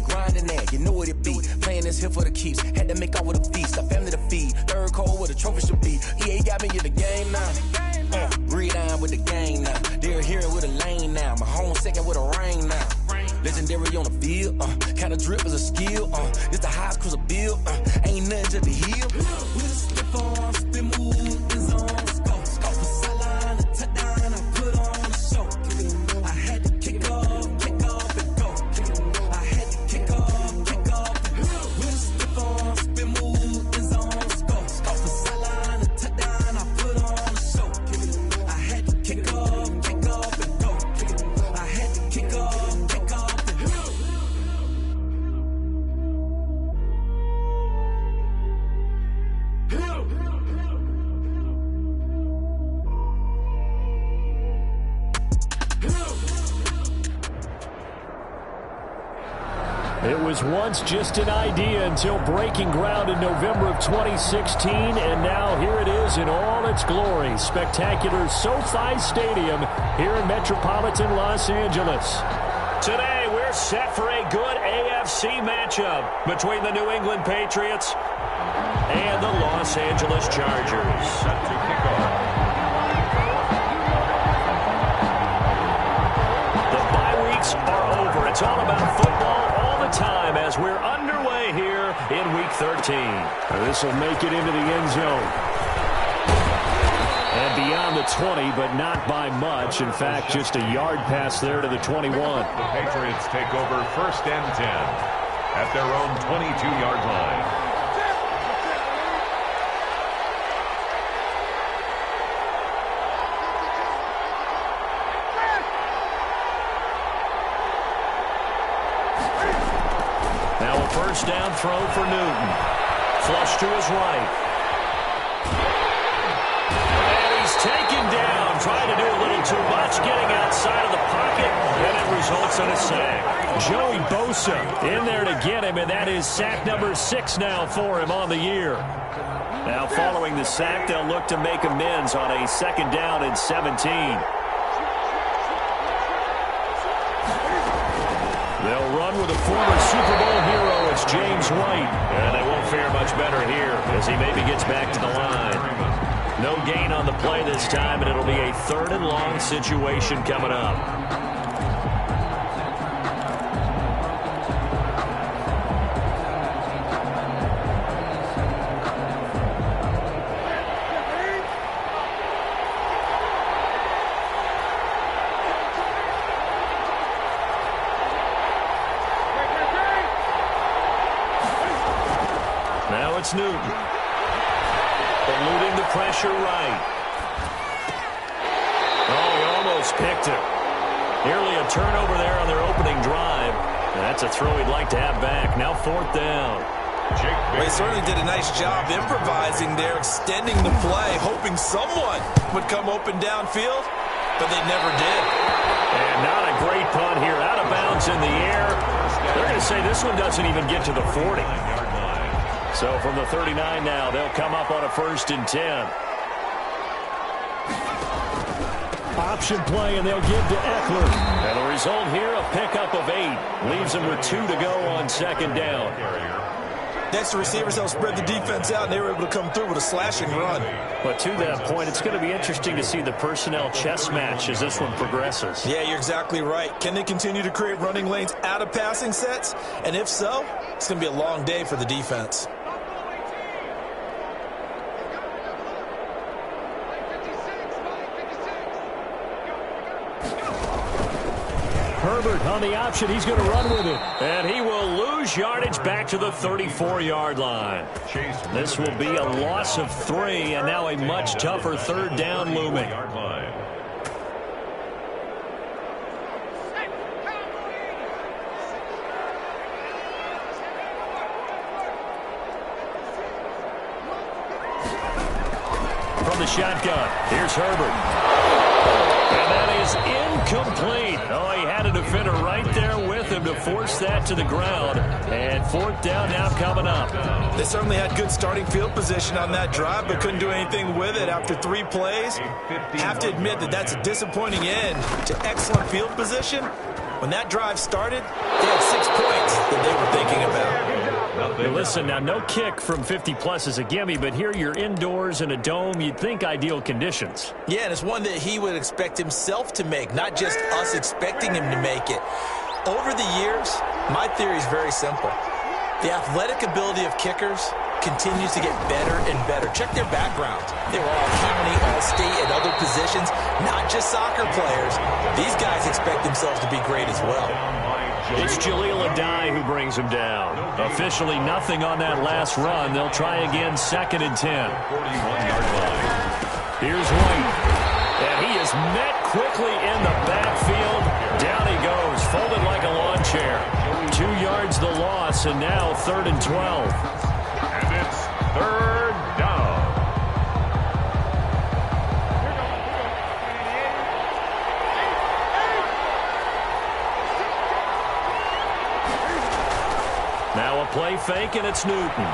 grinding that, you know what it be. Playing this here for the keeps, had to make out with a feast, a family to feed. Third cold where the trophy should be. EA got me in the game now. Breathe down with the gang now. They're hearing with a lane now. My home second with a ring now. Legendary on the field, kinda drip is a skill, it's the highest cruiser bill, ain't nothing to the hill. We just slip on, spin move, in zone, scope for sideline, a touchdown, I put on a show. I had to kick off and go. I had to kick off and go. We just slip on, spin move, in zone, scope for sideline, a touchdown, I put on a show. I had to kick off and go. I had to kick off. It was once just an idea until breaking ground in November of 2016, and now here it is in all its glory. Spectacular SoFi Stadium here in metropolitan Los Angeles. Today, we're set for a good AFC matchup between the New England Patriots and the Los Angeles Chargers. Set to kick off. The bye weeks are over. It's all about football time as we're underway here in Week 13. This will make it into the end zone. And beyond the 20, but not by much. In fact, just a yard pass there to the 21. The Patriots take over 1st and 10 at their own 22-yard line. First down throw for Newton. Flush to his right. And he's taken down. Trying to do a little too much. Getting outside of the pocket. And it results in a sack. Joey Bosa in there to get him. And that is sack number 6 now for him on the year. Now following the sack, they'll look to make amends on a 2nd down and 17. They'll run with a former Super Bowl hero. It's James White. And they won't fare much better here as he maybe gets back to the line. No gain on the play this time, and it'll be a 3rd and long situation coming up. It's Newton. Eluding the pressure right. Oh, he almost picked it. Nearly a turnover there on their opening drive. That's a throw he'd like to have back. Now 4th down. Well, he certainly did a nice job improvising there, extending the play, hoping someone would come open downfield, but they never did. And not a great punt here. Out of bounds in the air. They're going to say this one doesn't even get to the 40. So from the 39 now, they'll come up on a 1st and 10. Option play, and they'll give to Eckler. And the result here, a pickup of 8. Leaves them with 2 to go on 2nd down. Next, the receivers helped spread the defense out, and they were able to come through with a slashing run. But to that point, it's going to be interesting to see the personnel chess match as this one progresses. Yeah, you're exactly right. Can they continue to create running lanes out of passing sets? And if so, it's going to be a long day for the defense. Herbert on the option. He's going to run with it. And he will lose yardage back to the 34-yard line. This will be a loss of 3, and now a much tougher 3rd down looming. From the shotgun, here's Herbert. And that is incomplete. Oh, he had a defender right there with him to force that to the ground. And 4th down now coming up. They certainly had good starting field position on that drive, but couldn't do anything with it after 3 plays. Have to admit that that's a disappointing end to excellent field position. When When that drive started, they had 6 points that they were thinking about. Hey, listen, now no kick from 50-plus is a gimme, but here you're indoors in a dome. You'd think ideal conditions. Yeah, and it's one that he would expect himself to make, not just us expecting him to make it. Over the years, my theory is very simple. The athletic ability of kickers continues to get better and better. Check their backgrounds. They were all county, all state, at other positions, not just soccer players. These guys expect themselves to be great as well. It's Jaleel Adai who brings him down. Officially nothing on that last run. They'll try again, 2nd and 10. 41-yard line. Here's White. And he is met quickly in the backfield. Down he goes, folded like a lawn chair. 2 yards the loss, and now 3rd and 12. And it's 3rd down. Now a play fake, and it's Newton.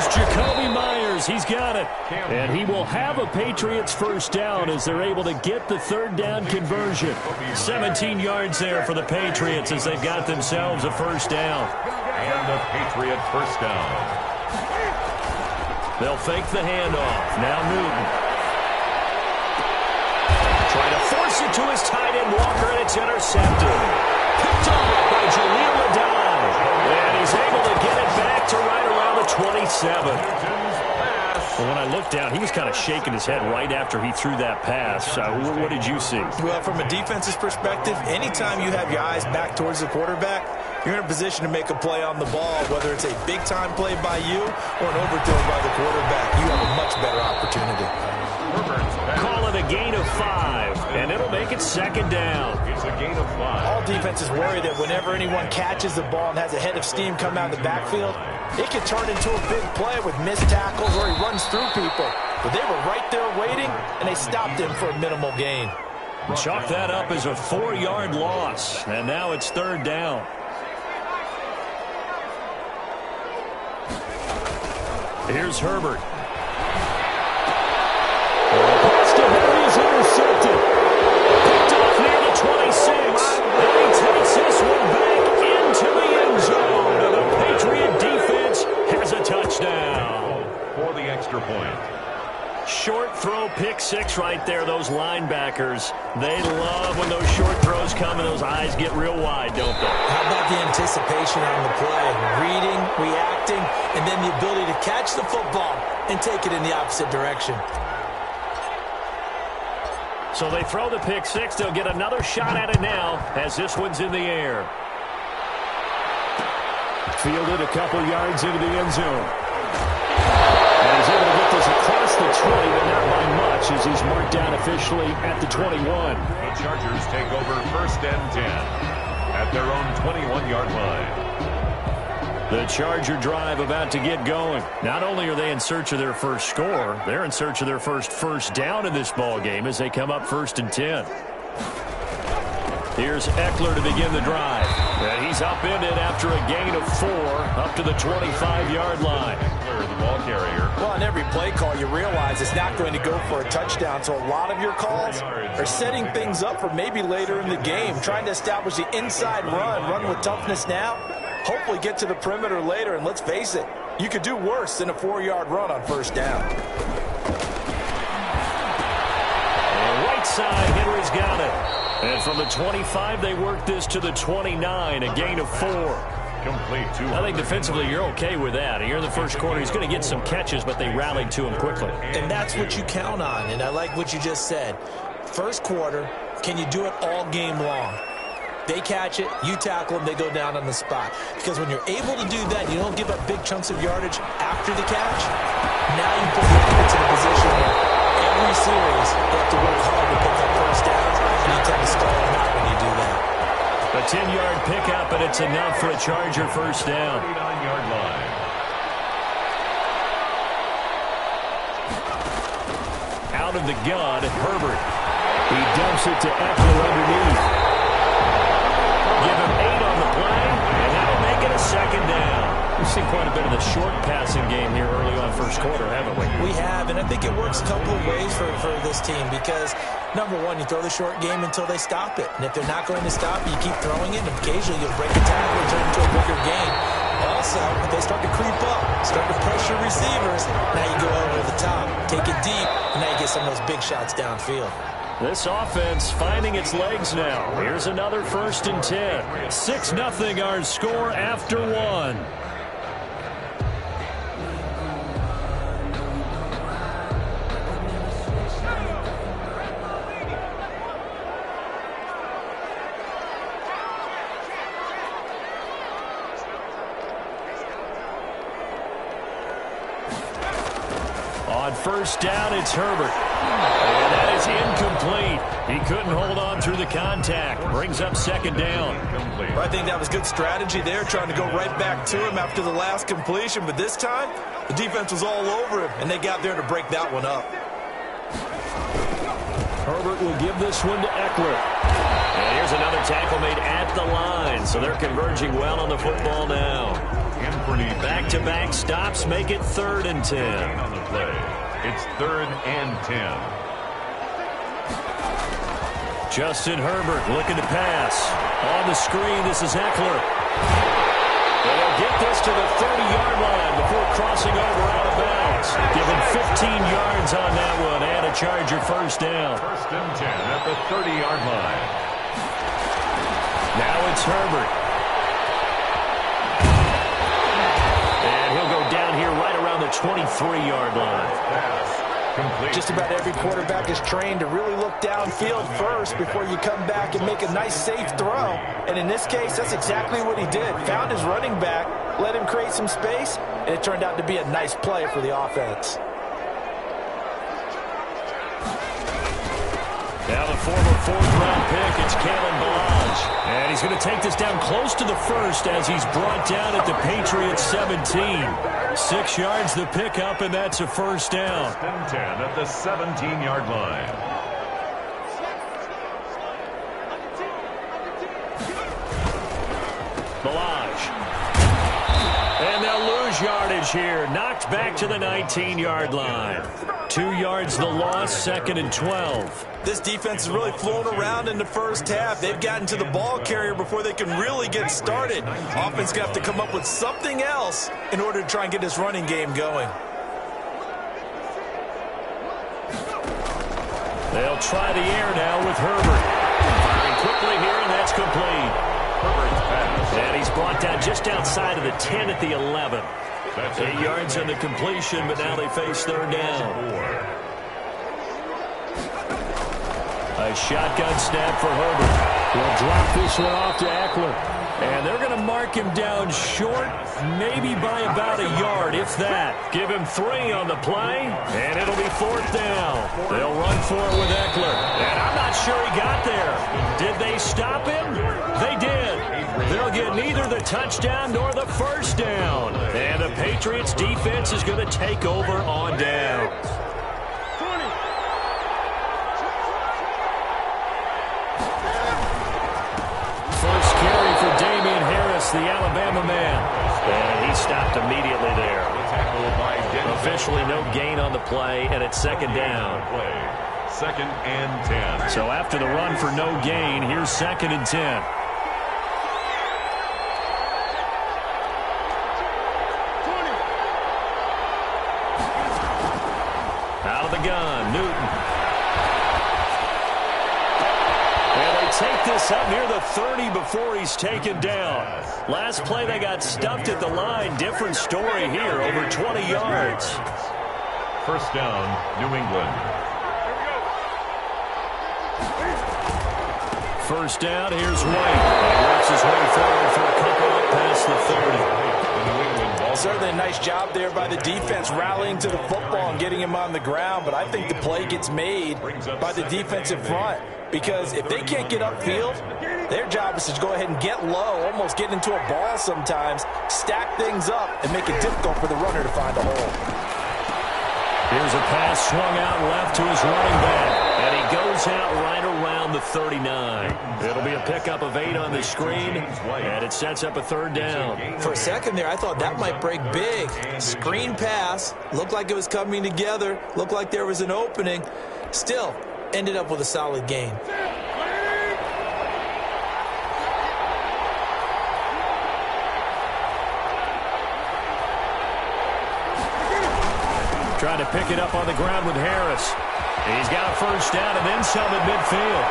Jacoby Myers, he's got it. And he will have a Patriots first down as they're able to get the 3rd down conversion. 17 yards there for the Patriots as they've got themselves a first down. And the Patriot first down. They'll fake the handoff. Now Newton. Trying to force it to his tight end Walker, and it's intercepted. Picked off by Jaleel Adai. And he's able to get it back to right around the 27. Well, when I looked down, he was kind of shaking his head right after he threw that pass. What did you see? Well, from a defense's perspective, anytime you have your eyes back towards the quarterback, you're in a position to make a play on the ball, whether it's a big-time play by you or an overthrow by the quarterback. You have a much better opportunity. Call it a gain of 5, and it'll make it 2nd down. It's a gain of 5. All defenses worry that whenever anyone catches the ball and has a head of steam come out of the backfield, it can turn into a big play with missed tackles or he runs through people. But they were right there waiting, and they stopped him for a minimal gain. Chalk that up as a 4-yard loss, and now it's 3rd down. Here's Herbert. Pass to him is intercepted. Picked off near the 26. And he takes this one back into the end zone. And the Patriot defense has a touchdown. For the extra point. Short throw, pick 6 right there. Those linebackers, they love when those short throws come and those eyes get real wide, don't they? How about the anticipation on the play? Reading, reacting, and then the ability to catch the football and take it in the opposite direction. So they throw the pick 6. They'll get another shot at it now as this one's in the air. Fielded a couple yards into the end zone. And he's able to get this across the 20, but not by much as he's marked down officially at the 21. The Chargers take over 1st and 10 at their own 21-yard line. The Charger drive about to get going. Not only are they in search of their first score, they're in search of their first down in this ball game as they come up 1st and 10. Here's Eckler to begin the drive. And he's upended after a gain of 4 up to the 25-yard line. Eckler, the ball carrier. Well, on every play call, you realize it's not going to go for a touchdown. So a lot of your calls are setting things up for maybe later in the game, trying to establish the inside run with toughness now. Hopefully get to the perimeter later, and let's face it, you could do worse than a 4-yard run on 1st down. And right side, Henry's got it. And from the 25, they work this to the 29, a gain of 4. Complete. I think defensively you're okay with that. Here in the first quarter, he's going to get some catches, but they rallied to him quickly. And that's what you count on, and I like what you just said. First quarter, can you do it all game long? They catch it, you tackle them, they go down on the spot. Because when you're able to do that, you don't give up big chunks of yardage after the catch. Now you put the defense in a position where every series they have to work hard to pick up first downs, and you tend to stall them out when you do that. A 10-yard pickup, and it's enough for a Charger first down. 39-yard line. Out of the gun, Herbert. He dumps it to Eckler underneath. Give him 8 on the play, and that'll make it a 2nd down. We've seen quite a bit of the short passing game here early on 1st first quarter, haven't we? We have, and I think it works a couple of ways for this team because, number one, you throw the short game until they stop it. And if they're not going to stop it, you keep throwing it, and occasionally you'll break a tackle and turn into a bigger game. Also, if they start to creep up, start to pressure receivers, now you go over the top, take it deep, and now you get some of those big shots downfield. This offense finding its legs now. Here's another 1st and 10. 6-0 our score after one. On 1st down, it's Herbert. And that is incomplete. He couldn't hold on through the contact. Brings up 2nd down. Well, I think that was good strategy there, trying to go right back to him after the last completion. But this time, the defense was all over him, and they got there to break that one up. Herbert will give this one to Eckler. And here's another tackle made at the line. So they're converging well on the football now. Back-to-back stops make it 3rd and 10. On the play, it's 3rd and 10. Justin Herbert looking to pass. On the screen, this is Eckler. And they'll get this to the 30-yard line before crossing over out of bounds. Give him 15 yards on that one and a Charger 1st down. 1st and 10 at the 30-yard line. Now it's Herbert. Down here right around the 23-yard line. Just about every quarterback is trained to really look downfield first before you come back and make a nice, safe throw. And in this case, that's exactly what he did. Found his running back, let him create some space, and it turned out to be a nice play for the offense. Now the former 4th-round pick, it's Kalen Ballage. And he's going to take this down close to the 1st as he's brought down at the Patriots 17. 6 yards the pickup, and that's a 1st down. 1st and 10 at the 17-yard line. Ballage. And they'll lose yardage here. Knocked back to the 19-yard line. 2 yards the loss, 2nd and 12. This defense is really flown around in the first half. They've gotten to the ball carrier before they can really get started. Offense going to have to come up with something else in order to try and get this running game going. They'll try the air now with Herbert. Firing quickly here, and that's complete. Herbert's pass. And he's brought down just outside of the 10 at the 11. 8 yards on the completion, but now they face 3rd down. A shotgun snap for Herbert. He'll drop this one off to Eckler. And they're going to mark him down short, maybe by about a yard, if that. Give him 3 on the play, and it'll be 4th down. They'll run for it with Eckler. And I'm not sure he got there. Did they stop him? They did. They'll get neither the touchdown nor the 1st down. And the Patriots defense is going to take over on downs. First carry for Damian Harris, the Alabama man. And he stopped immediately there. Officially no gain on the play, and it's 2nd down. 2nd and 10. So after the run for no gain, here's 2nd and 10. Out of the gun, Newton. And they take this up near the 30 before he's taken down. Last play they got stuffed at the line. Different story here, over 20 yards. 1st down, New England. 1st down, here's White. He works his way forward for a couple up past the 30. Certainly a nice job there by the defense rallying to the football and getting him on the ground, but I think the play gets made by the defensive front because if they can't get upfield, their job is to go ahead and get low, almost get into a ball sometimes, stack things up, and make it difficult for the runner to find a hole. Here's a pass swung out left to his running back, and he goes out right around the 39. It'll be a pickup of 8 on the screen, and it sets up a third down. For a second there, I thought that might break big. Screen pass. Looked like it was coming together. Looked like there was an opening. Still, ended up with a solid gain. Trying to pick it up on the ground with Harris. He's got a first down and then some at midfield.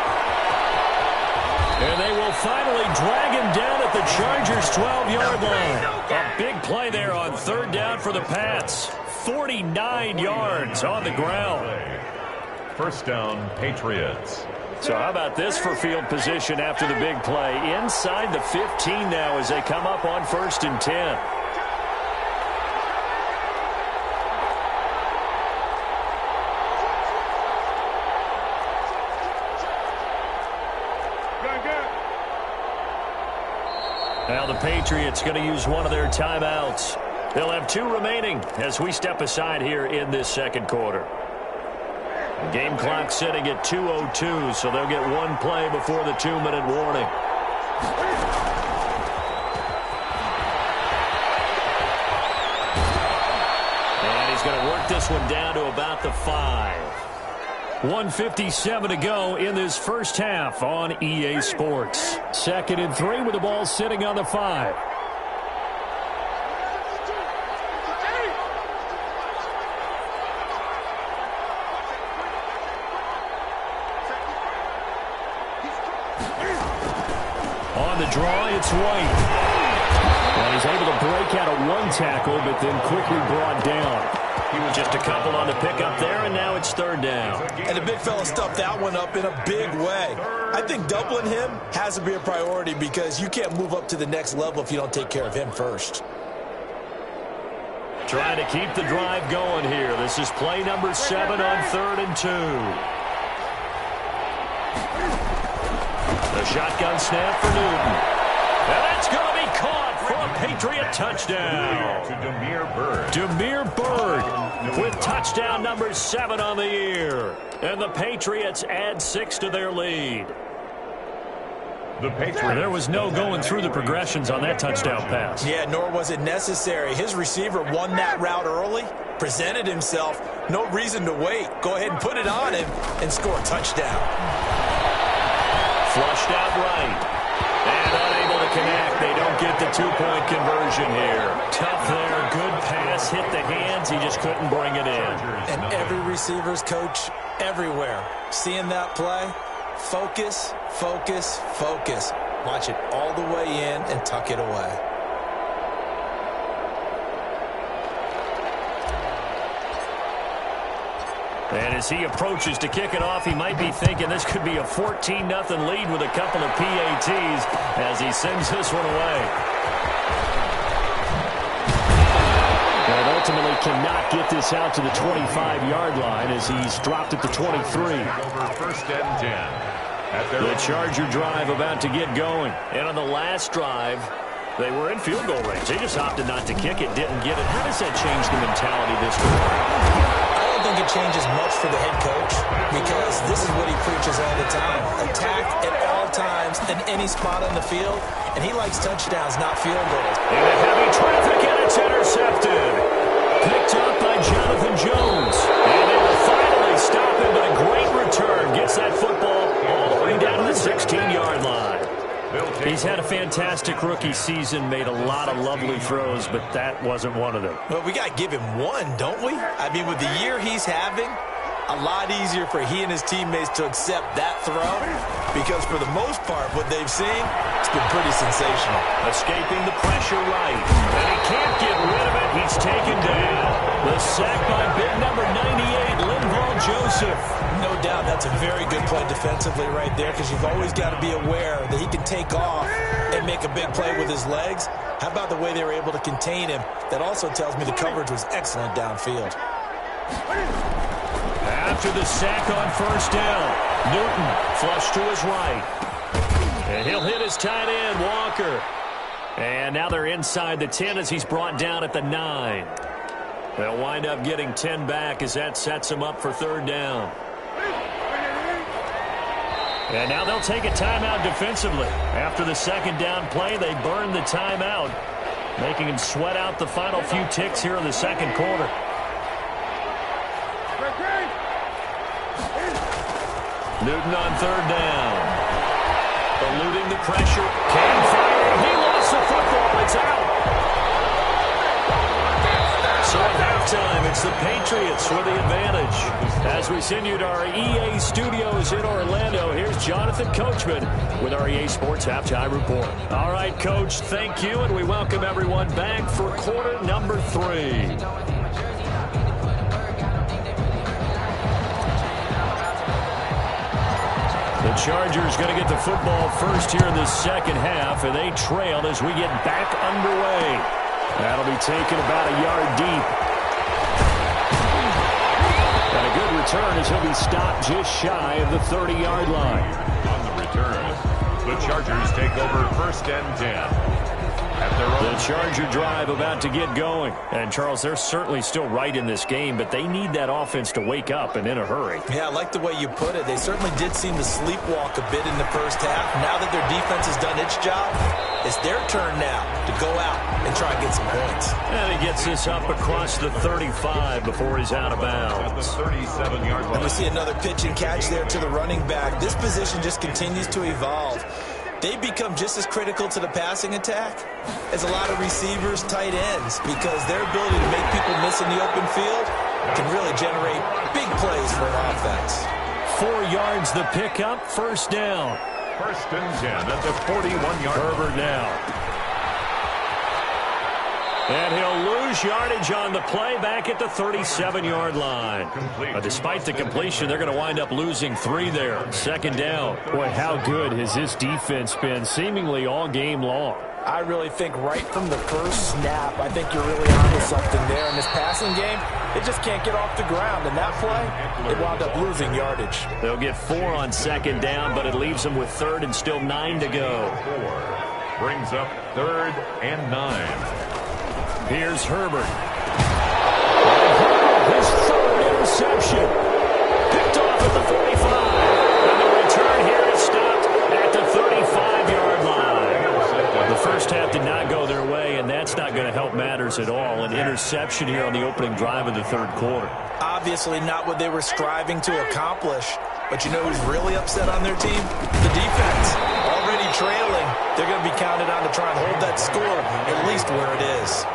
And they will finally drag him down at the Chargers' 12-yard line. A big play there on third down for the Pats. 49 yards on the ground. First down, Patriots. So how about this for field position after the big play? Inside the 15 now as they come up on 1st and 10. Now the Patriots going to use one of their timeouts. They'll have 2 remaining as we step aside here in this second quarter. The game clock sitting at 2:02, so they'll get 1 play before the 2-minute warning. And he's going to work this one down to about the 5. 1:57 to go in this first half on EA Sports. 2nd and 3 with the ball sitting on the 5. On the draw, it's White. And he's able to break out of 1 tackle, but then quickly brought down. Just a couple on the pickup there, and now it's 3rd down. And the big fella stuffed that one up in a big way. I think doubling him has to be a priority because you can't move up to the next level if you don't take care of him first. Trying to keep the drive going here. This is play number 7 on 3rd and 2. The shotgun snap for Newton. And that's going to be caught for a Patriot touchdown. To Damiere Byrd. Damiere Byrd with touchdown number 7 on the year. And the Patriots add 6 to their lead. The Patriots. There was no going through the progressions on that touchdown pass. Yeah, nor was it necessary. His receiver won that route early, presented himself. No reason to wait. Go ahead and put it on him and score a touchdown. Flushed out right. And unable to connect. They don't get the 2-point conversion here. Tough there. Good pass. Hit the hands. He just couldn't bring it in. And every receiver's coach everywhere. Seeing that play, focus, focus, focus. Watch it all the way in and tuck it away. And as he approaches to kick it off, he might be thinking this could be a 14-0 lead with a couple of PATs as he sends this one away. And ultimately cannot get this out to the 25-yard line as he's dropped at the 23. Over 1st and 10. The Charger drive about to get going. And on the last drive, they were in field goal range. They just opted not to kick it, didn't get it. How does that change the mentality this week? I don't think it changes much for the head coach because this is what he preaches all the time. Attack at all times in any spot on the field, and he likes touchdowns, not field goals. Into heavy traffic, and it's intercepted. Picked up by Jonathan Jones. And they will finally stop him, but a great return gets that football all the way down to the 16-yard line. He's had a fantastic rookie season, made a lot of lovely throws, but that wasn't one of them. Well, we got to give him one, don't we? I mean, with the year he's having, a lot easier for he and his teammates to accept that throw because for the most part, what they've seen, it's been pretty sensational. Escaping the pressure right, and he can't get rid of it. He's taken down. The sack by big number 98, Linval Joseph. No doubt that's a very good play defensively right there because you've always got to be aware that he can take off and make a big play with his legs. How about the way they were able to contain him? That also tells me the coverage was excellent downfield. After the sack on 1st down, Newton flush to his right. And he'll hit his tight end, Walker. And now they're inside the 10 as he's brought down at the 9. They'll wind up getting 10 back as that sets him up for 3rd down. And now they'll take a timeout defensively. After the second down play, they burn the timeout, making him sweat out the final few ticks here in the second quarter. Newton on third down. Eluding the pressure. Can fire. He lost the football. It's out. So at halftime, it's the Patriots with the advantage. As we send you to our EA studios in Orlando, here's Jonathan Coachman with our EA Sports Halftime Report. All right, Coach, thank you, and we welcome everyone back for quarter number 3. The Chargers going to get the football first here in the second half, and they trail as we get back underway. That'll be taken about a yard deep. And a good return as he'll be stopped just shy of the 30-yard line. On the return, the Chargers take over first and 10. The Charger drive about to get going. And, Charles, they're certainly still right in this game, but they need that offense to wake up and in a hurry. Yeah, I like the way you put it. They certainly did seem to sleepwalk a bit in the first half. Now that their defense has done its job, it's their turn now to go out and try and get some points. And he gets this up across the 35 before he's out of bounds. At the 37-yard line. And we see another pitch and catch there to the running back. This position just continues to evolve. They become just as critical to the passing attack as a lot of receivers, tight ends, because their ability to make people miss in the open field can really generate big plays for an offense. 4 yards the pickup, first down. First and 10 at the 41-yard line. Herbert now. And he'll lose yardage on the play back at the 37-yard line. Despite the completion, they're going to wind up losing 3 there. Second down. Boy, how good has this defense been seemingly all game long? I really think right from the first snap, I think you're really onto something there. In this passing game, it just can't get off the ground. And that play, it wound up losing yardage. They'll get 4 on second down, but it leaves them with third and still 9 to go. 4 brings up third and 9. Here's Herbert. His third interception. Picked off at the 45. And the return here is stopped at the 35-yard line. The first half did not go their way, and that's not going to help matters at all. An interception here on the opening drive of the third quarter. Obviously not what they were striving to accomplish. But you know who's really upset on their team? The defense. Already trailing. They're going to be counted on to try and hold that score at least where it is.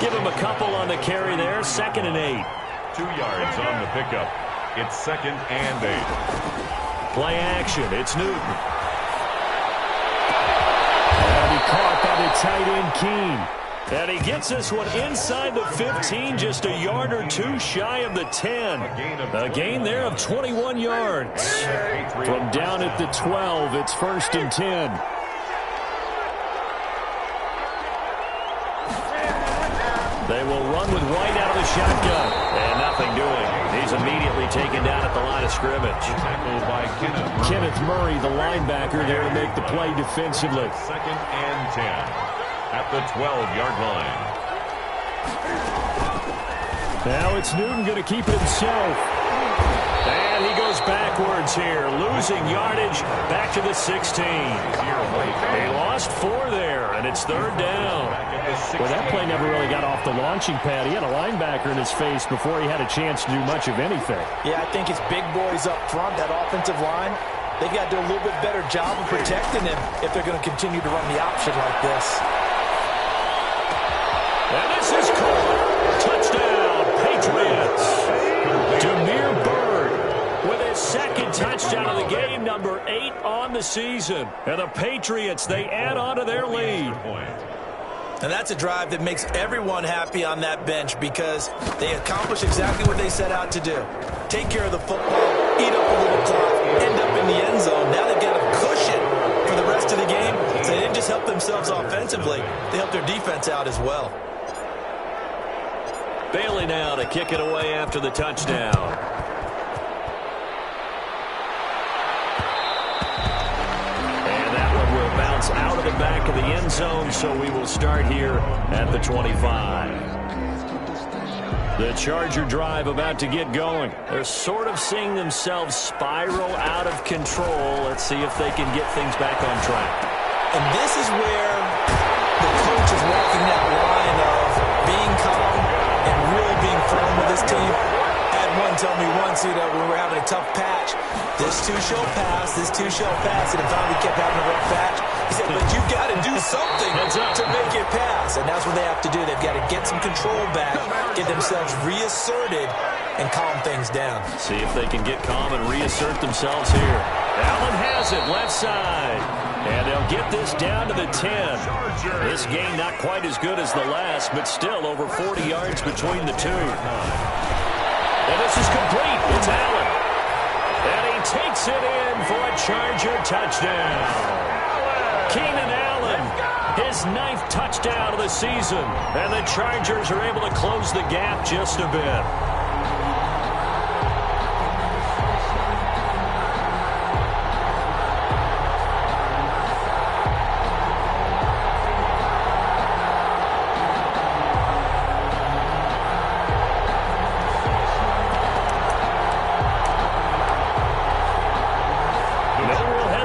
Give him a couple on the carry there. Second and 8. 2 yards on the pickup. It's second and 8. Play action. It's Newton. And he caught by the tight end Keene. And he gets this one inside the 15, just a yard or 2 shy of the 10. A gain there of 21 yards. From down at the 12, it's first and 10. They will run with White out of the shotgun. And nothing doing. He's immediately taken down at the line of scrimmage. Tackled by Kenneth Murray, the linebacker, there to make the play defensively. Second and 10 at the 12-yard line. Now it's Newton going to keep it himself. And he goes backwards here, losing yardage back to the 16. He lost 4 there, and it's third down. Well, that play never really got off the launching pad. He had a linebacker in his face before he had a chance to do much of anything. Yeah, I think it's big boys up front, that offensive line. They've got to do a little bit better job of protecting him if they're going to continue to run the option like this. And this is caught. Touchdown, Patriots. Demir Bird with his second touchdown of the game, number 8 on the season. And the Patriots, they add on to their lead. And that's a drive that makes everyone happy on that bench because they accomplish exactly what they set out to do. Take care of the football, eat up a little clock, end up in the end zone. Now they've got a cushion for the rest of the game. So they didn't just help themselves offensively, they helped their defense out as well. Bailey now to kick it away after the touchdown. And that one will bounce out of the back of the end zone, so we will start here at the 25. The Charger drive about to get going. They're sort of seeing themselves spiral out of control. Let's see if they can get things back on track. And this is where the coach is walking that line of being calm and really being firm with his team. I had one tell me once, when we were having a tough patch, this too shall pass, and finally we kept having a rough patch. He said, but you've got to do something to make it pass. And that's what they have to do. They've got to get some control back, get themselves reasserted, and calm things down. See if they can get calm and reassert themselves here. Allen has it, left side. And they'll get this down to the 10. This game not quite as good as the last, but still over 40 yards between the two. And this is complete. It's Allen. And he takes it in for a Charger touchdown. Keenan Allen, his 9th touchdown of the season. And the Chargers are able to close the gap just a bit.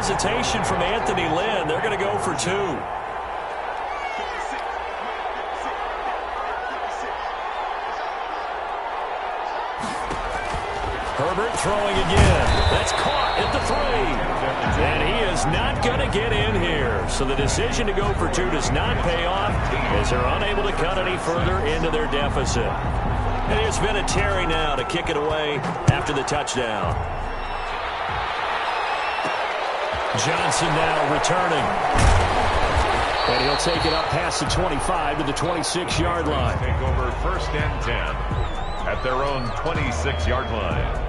Hesitation from Anthony Lynn. They're going to go for 2. Herbert throwing again. That's caught at the 3. And he is not going to get in here. So the decision to go for 2 does not pay off as they're unable to cut any further into their deficit. And there's been a Terry now to kick it away after the touchdown. Johnson now returning. And he'll take it up past the 25 to the 26-yard line. Take over 1st and 10 at their own 26-yard line.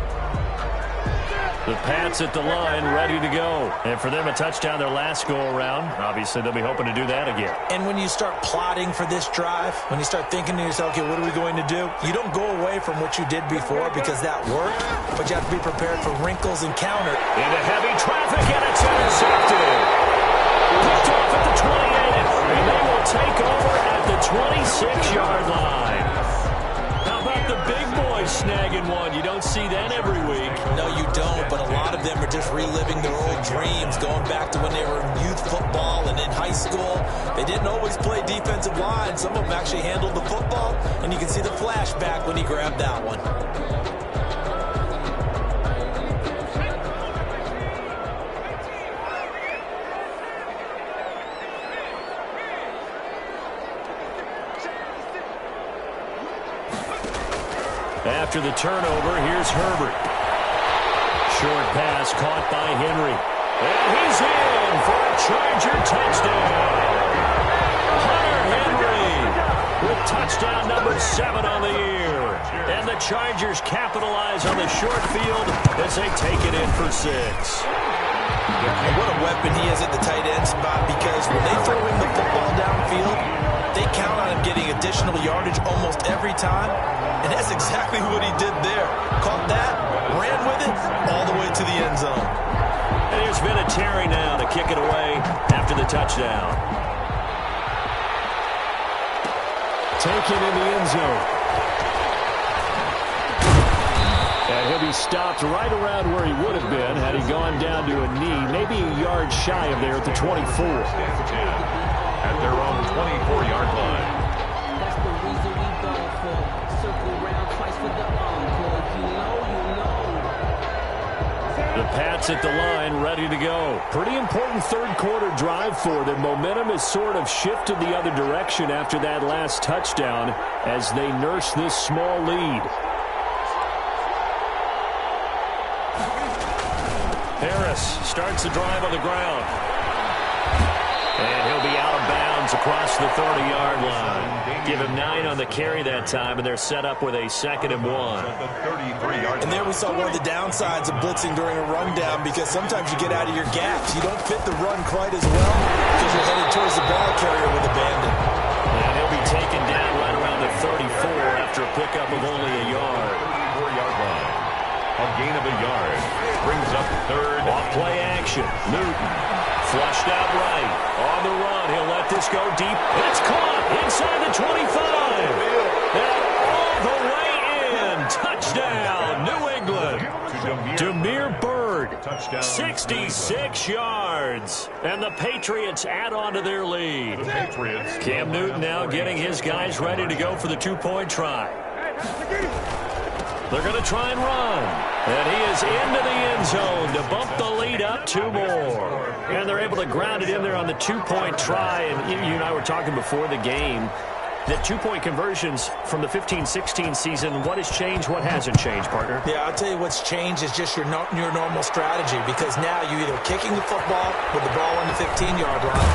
The Pats at the line, ready to go. And for them, a touchdown their last go-around. Obviously, they'll be hoping to do that again. And when you start plotting for this drive, when you start thinking to yourself, okay, what are we going to do? You don't go away from what you did before because that worked, but you have to be prepared for wrinkles and counter. Into heavy traffic, and it's intercepted. Picked off at the 28, and they will take over at the 26-yard line. How about the big boys snagging one? You don't see that every week. No, you don't, but a lot of them are just reliving their old dreams, going back to when they were in youth football and in high school. They didn't always play defensive line. Some of them actually handled the football, and you can see the flashback when he grabbed that one. After the turnover, here's Herbert. Short pass caught by Henry. And he's in for a Charger touchdown. Hunter Henry with touchdown number 7 on the year. And the Chargers capitalize on the short field as they take it in for 6. And what a weapon he is at the tight end spot, because when they throw him the football downfield, they count on him getting additional yardage almost every time. And that's exactly what he did there. Caught that, ran with it, all the way to the end zone. And there's been a Terry now to kick it away after the touchdown. Taken in the end zone. And he'll be stopped right around where he would have been had he gone down to a knee, maybe a yard shy of there at the 24. At their own 24-yard line. That's the reason we go for. Circle around twice for the encore. You know. The Pats at the line, ready to go. Pretty important third-quarter drive for them. Momentum has sort of shifted the other direction after that last touchdown as they nurse this small lead. Harris starts the drive on the ground. And he'll be out of bounds across the 30-yard line. Give him 9 on the carry that time, and they're set up with a 2nd and 1. And there we saw one of the downsides of blitzing during a rundown, because sometimes you get out of your gaps. You don't fit the run quite as well because you're headed towards the ball carrier with abandon. And he'll be taken down right around the 34 after a pickup of only a yard. 34-yard line. A gain of a yard. Brings up 3rd. Off play action. Newton. Flushed out right. On the run. He'll let this go deep. It's caught inside the 25. And all the way Touchdown. 66 yards. And the Patriots add on to their lead. The Patriots. Cam Newton now getting his guys ready to go for the two-point try. They're going to try and run. And he is into the end zone to bump the lead up 2 more. And they're able to ground it in there on the two-point try. And you and I were talking before the game that two-point conversions from the 15-16 season, what has changed, what hasn't changed, partner? Yeah, I'll tell you what's changed is just your normal strategy, because now you're either kicking the football with the ball on the 15-yard line,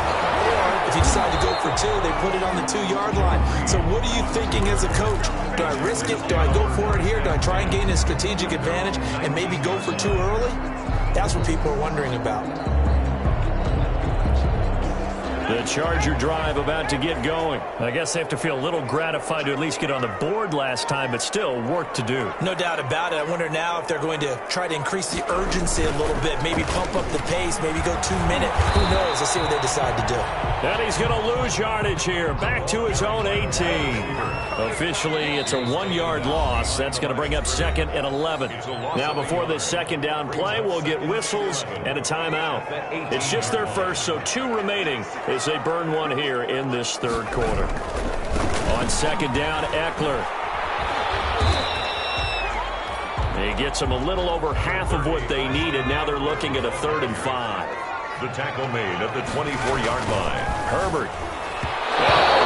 or if you decide to go for 2, they put it on the 2-yard line. So what are you thinking as a coach? Do I risk it? Do I go for it here? Do I try and gain a strategic advantage and maybe go for 2 early? That's what people are wondering about. The Charger drive about to get going. I guess they have to feel a little gratified to at least get on the board last time, but still work to do. No doubt about it. I wonder now if they're going to try to increase the urgency a little bit, maybe pump up the pace, maybe go 2 minute. Who knows? Let's see what they decide to do. And he's going to lose yardage here, back to his own 18. Officially, it's a 1-yard loss. That's going to bring up 2nd and 11. Now, before this second down play, we'll get whistles and a timeout. It's just their first, so 2 remaining as they burn 1 here in this third quarter. On second down, Eckler. He gets them a little over half of what they needed. Now they're looking at a 3rd and 5. The tackle made at the 24-yard line. Herbert.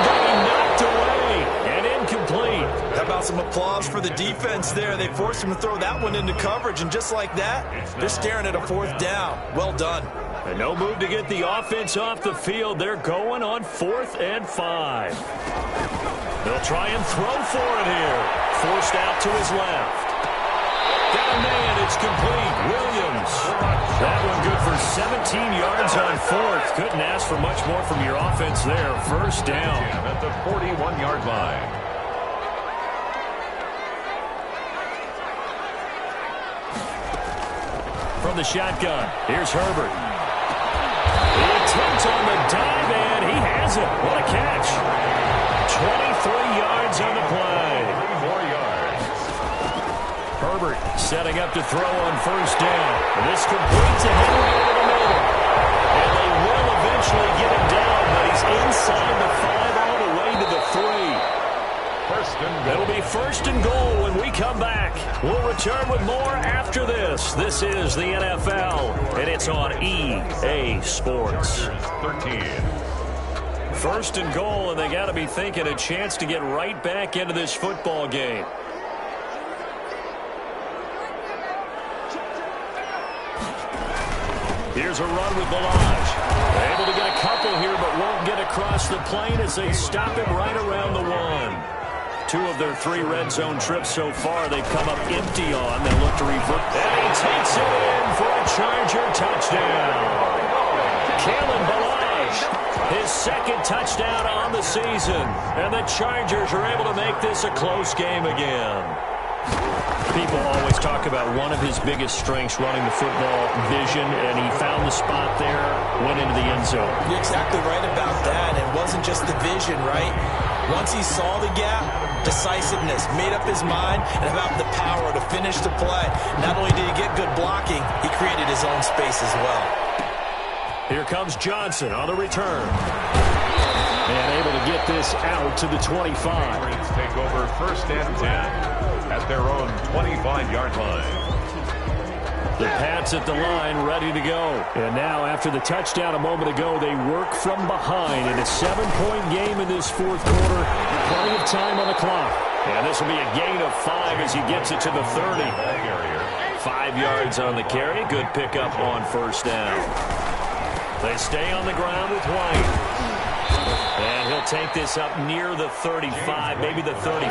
Getting knocked away and incomplete. How about some applause for the defense there? They forced him to throw that one into coverage, and just like that, they're staring at a 4th down. Well done. And no move to get the offense off the field. They're going on 4th and 5. They'll try and throw for it here. Forced out to his left. Got a man. It's complete. Williams. That one good for 17 yards on 4th. Couldn't ask for much more from your offense there. First down. At the 41-yard line. From the shotgun, here's Herbert. The attempt on the dive, and he has it. What a catch. 23 yards on the play. 3 more yards. Herbert setting up to throw on first down. And this completes a Henry over the middle. And they will eventually get him down, but he's inside the 5 all the way to the 3. It'll be 1st and goal when we come back. We'll return with more after this. This is the NFL, and it's on EA Sports. 13. 1st and goal, and they got to be thinking a chance to get right back into this football game. Here's a run with Balaj. Able to get a couple here, but won't get across the plane as they stop him right around the 1. 2 of their 3 red zone trips so far, they've come up empty on. They'll look to revert. And he takes it in for a Charger touchdown. Kalen Balaj, his 2nd touchdown on the season. And the Chargers are able to make this a close game again. People always talk about one of his biggest strengths, running the football, vision, and he found the spot there, went into the end zone. You're exactly right about that. It wasn't just the vision, right? Once he saw the gap, decisiveness, made up his mind, and about the power to finish the play. Not only did he get good blocking, he created his own space as well. Here comes Johnson on the return. And able to get this out to the 25. Patriots take over 1st and 10 at their own 25-yard line. The Pats at the line, ready to go. And now, after the touchdown a moment ago, they work from behind in a 7-point game in this 4th quarter. Plenty of time on the clock. And this will be a gain of 5 as he gets it to the 30. 5 yards on the carry. Good pickup on first down. They stay on the ground with White. And he'll take this up near the 35, maybe the 34.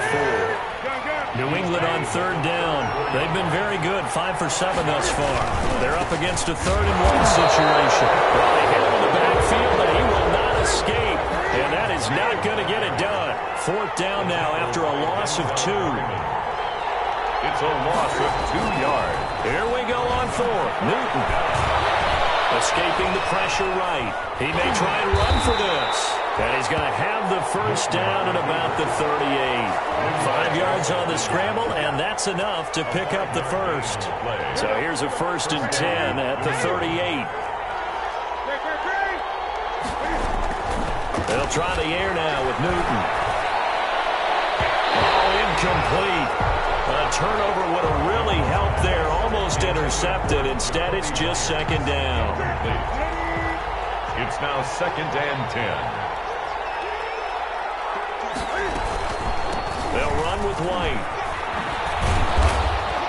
New England on 3rd down. They've been very good, 5 for 7 thus far. They're up against a 3rd and 1 situation. Well, they hit him in the backfield, but he will not escape. And that is not going to get it done. 4th down now after a loss of 2. It's a loss of 2 yards. Here we go on 4th. Newton escaping the pressure right. He may try and run for this. And he's going to have the first down at about the 38. 5 yards on the scramble, and that's enough to pick up the first. So here's a 1st and 10 at the 38. They'll try the air now with Newton. Oh, incomplete. A turnover would have really helped there. Almost intercepted. Instead, it's just 2nd down. It's now 2nd and 10. They'll run with White.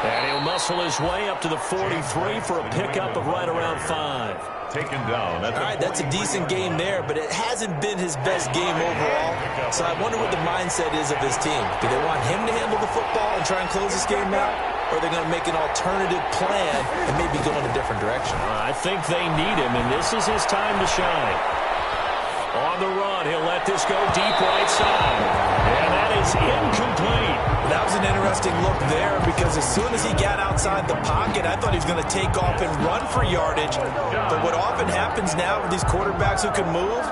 And he'll muscle his way up to the 43 for a pickup of right around 5. Taken down. All right, that's a decent game there, but it hasn't been his best game overall. So I wonder what the mindset is of his team. Do they want him to handle the football and try and close this game out? Or are they going to make an alternative plan and maybe go in a different direction? I think they need him, and this is his time to shine. On the run, he'll let this go deep right side. And that is incomplete. That was an interesting look there because as soon as he got outside the pocket, I thought he was going to take off and run for yardage. But what often happens now with these quarterbacks who can move,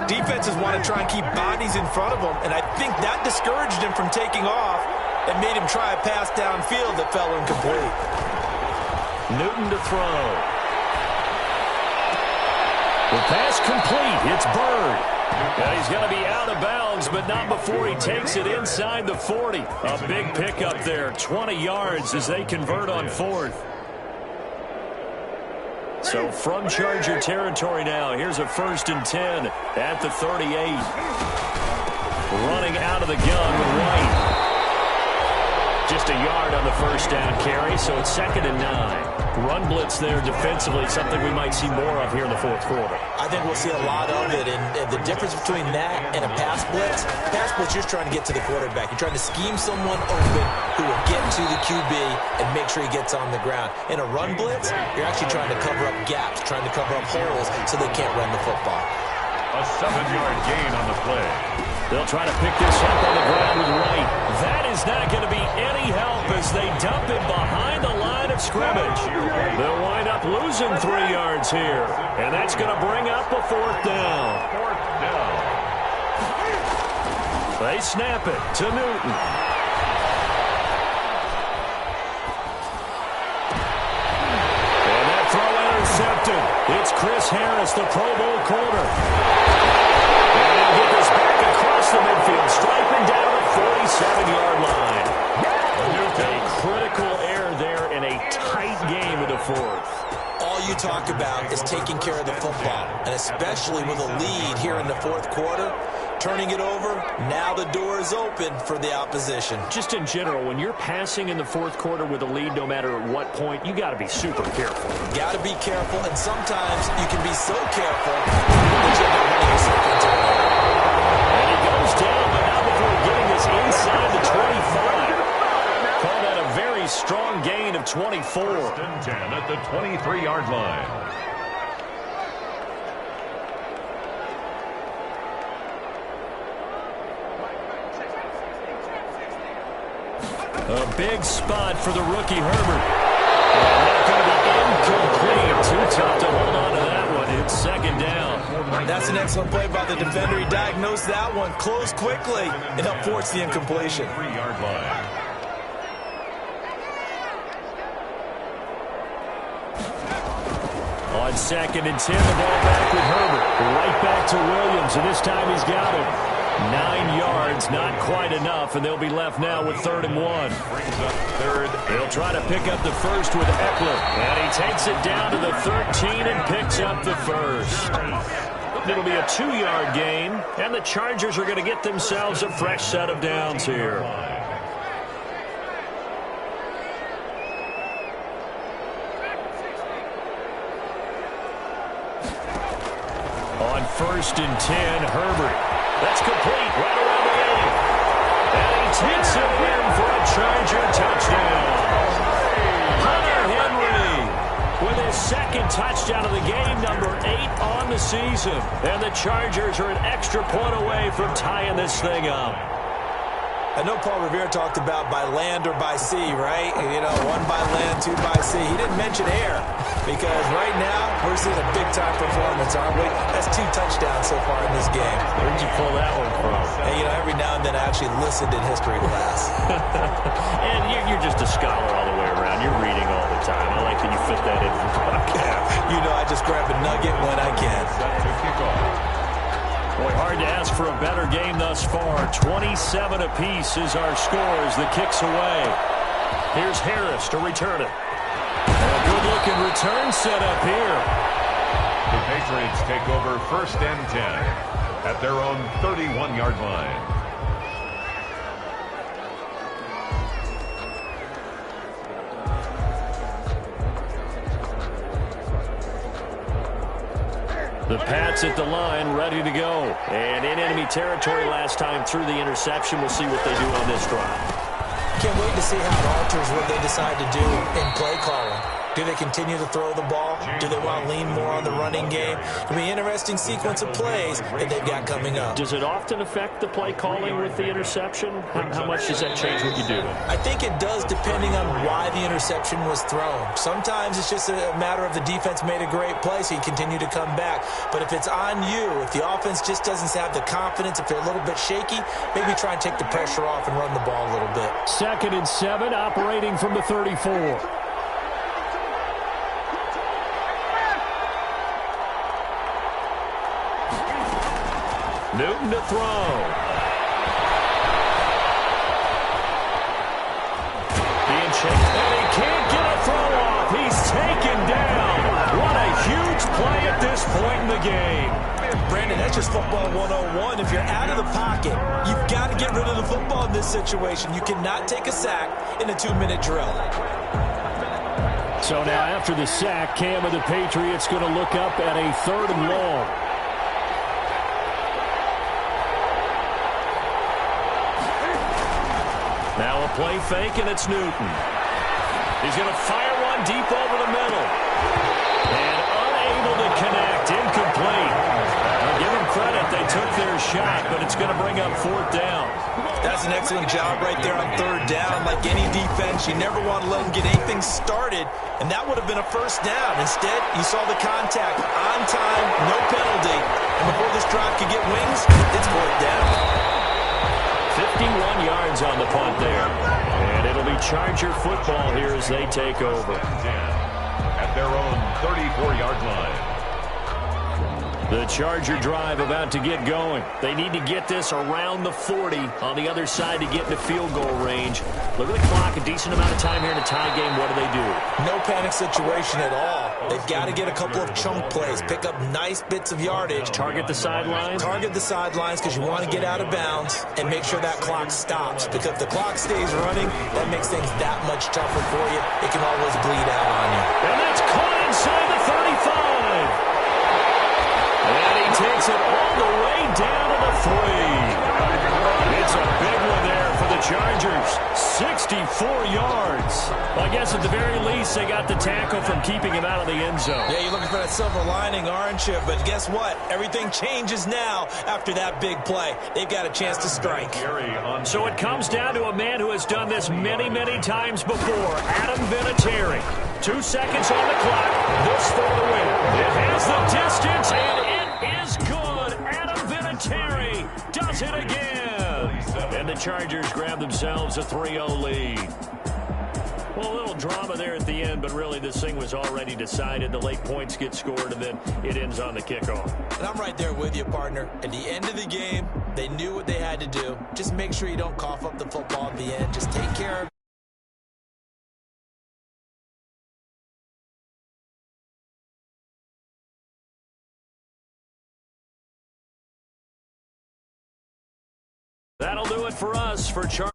defenses want to try and keep bodies in front of them. And I think that discouraged him from taking off and made him try a pass downfield that fell incomplete. Newton to throw. The pass complete. It's Bird. And he's going to be out of bounds, but not before he takes it inside the 40. A big pickup there. 20 yards as they convert on 4th. So from Charger territory now, here's a 1st and 10 at the 38. Running out of the gun with White. Just a yard on the 1st down carry, so it's 2nd and 9. Run blitz there defensively, something we might see more of here in the 4th quarter. I think we'll see a lot of it, and the difference between that and a pass blitz, you're just trying to get to the quarterback. You're trying to scheme someone open who will get to the QB and make sure he gets on the ground. In a run blitz, you're actually trying to cover up gaps, trying to cover up holes so they can't run the football. A 7-yard gain on the play. They'll try to pick this up on the ground with White. That is not going to be any help as they dump it behind the line of scrimmage. They'll wind up losing 3 yards here. And that's going to bring up a 4th down. 4th down. They snap it to Newton. And that throw intercepted. It's Chris Harris, the Pro Bowl corner. And they'll get this back across the midfield, striping down the 47-yard line. A critical error there in a tight game in the 4th. All you talk about is taking care of the football, and especially with a lead here in the 4th quarter, turning it over, now the door is open for the opposition. Just in general, when you're passing in the 4th quarter with a lead, no matter at what point, you got to be super careful. Got to be careful, and sometimes you can be so careful that you end up running yourself into it. And he goes down, but now before getting this inside the 25. Call that a very strong gain of 24. 1st and 10 at the 23-yard line. A big spot for the rookie Herbert. And that's going to be incomplete. Too tough to hold on to that one. It's 2nd down. That's an excellent play by the defender. He diagnosed that one, closed quickly, and helped force the incompletion. 3-yard line. On 2nd and 10, the ball back with Herbert. Right back to Williams, and this time he's got him. 9 yards, not quite enough, and they'll be left now with 3rd and 1. Brings up 3rd. They'll try to pick up the first with Eckler, and he takes it down to the 13 and picks up the first. It'll be a 2-yard gain, and the Chargers are going to get themselves a fresh set of downs here. On 1st and 10, Herbert. That's complete right around the 8. And he takes it in for a Charger touchdown. Hunter Henry with his 2nd touchdown of the game, number 8 on the season. And the Chargers are an extra point away from tying this thing up. I know Paul Revere talked about by land or by sea, right? You know, 1 by land, 2 by sea. He didn't mention air because right now we're seeing a big-time performance, aren't we? That's 2 touchdowns so far in this game. Where'd you pull that one from? Hey, you know, every now and then I actually listened in history class. And you're just a scholar all the way around. You're reading all the time. I like that you fit that in for podcast. You know, I just grab a nugget when I can. Set to kick off. Boy, hard to ask for a better game thus far. 27 apiece is our score as the kick's away. Here's Harris to return it. A good-looking return set up here. The Patriots take over 1st and 10 at their own 31-yard line. The Pats at the line, ready to go. And in enemy territory last time through the interception. We'll see what they do on this drive. Can't wait to see how it alters what they decide to do in play calling. Do they continue to throw the ball? Do they want to lean more on the running game? It'll be an interesting sequence of plays that they've got coming up. Does it often affect the play calling with the interception? How much does that change what you do? I think it does depending on why the interception was thrown. Sometimes it's just a matter of the defense made a great play, so you continue to come back. But if it's on you, if the offense just doesn't have the confidence, if they're a little bit shaky, maybe try and take the pressure off and run the ball a little bit. 2nd and 7, operating from the 34. Newton to throw. Being checked, and he can't get a throw off. He's taken down. What a huge play at this point in the game. Brandon, that's just football 101. If you're out of the pocket, you've got to get rid of the football in this situation. You cannot take a sack in a 2-minute drill. So now after the sack, Cam of the Patriots going to look up at a 3rd and long. Now a play fake, and it's Newton. He's going to fire one deep over the middle. And unable to connect, incomplete. Now give them credit, they took their shot, but it's going to bring up 4th down. That's an excellent job right there on 3rd down. Like any defense, you never want to let them get anything started, and that would have been a 1st down. Instead, you saw the contact on time, no penalty, and before this drive could get wings, it's 4th down. 51 yards on the punt there. And it'll be Charger football here as they take over. At their own 34-yard line. The Charger drive about to get going. They need to get this around the 40 on the other side to get into field goal range. Look at the clock, a decent amount of time here in a tie game. What do? No panic situation at all. They've got to get a couple of chunk plays, pick up nice bits of yardage. Target the sidelines? Target the sidelines because you want to get out of bounds and make sure that clock stops. Because if the clock stays running, that makes things that much tougher for you. It can always bleed out on you. And that's caught inside the 35. And he takes it all the way down to the 3. It's a big one there for the Chargers. 64 yards. Well, I guess at the very least, they got the tackle from keeping him out of the end zone. Yeah, you're looking for that silver lining, aren't you? But guess what? Everything changes now after that big play. They've got a chance to strike. So it comes down to a man who has done this many, many times before, Adam Vinatieri. 2 seconds on the clock. This for the win. It has the distance, and it is good. Adam Vinatieri does it again. And the Chargers grab themselves a 3-0 lead. Well, a little drama there at the end, but really this thing was already decided. The late points get scored, and then it ends on the kickoff. And I'm right there with you, partner. At the end of the game, they knew what they had to do. Just make sure you don't cough up the football at the end. Just take care of it. That'll do it for us for Chargers.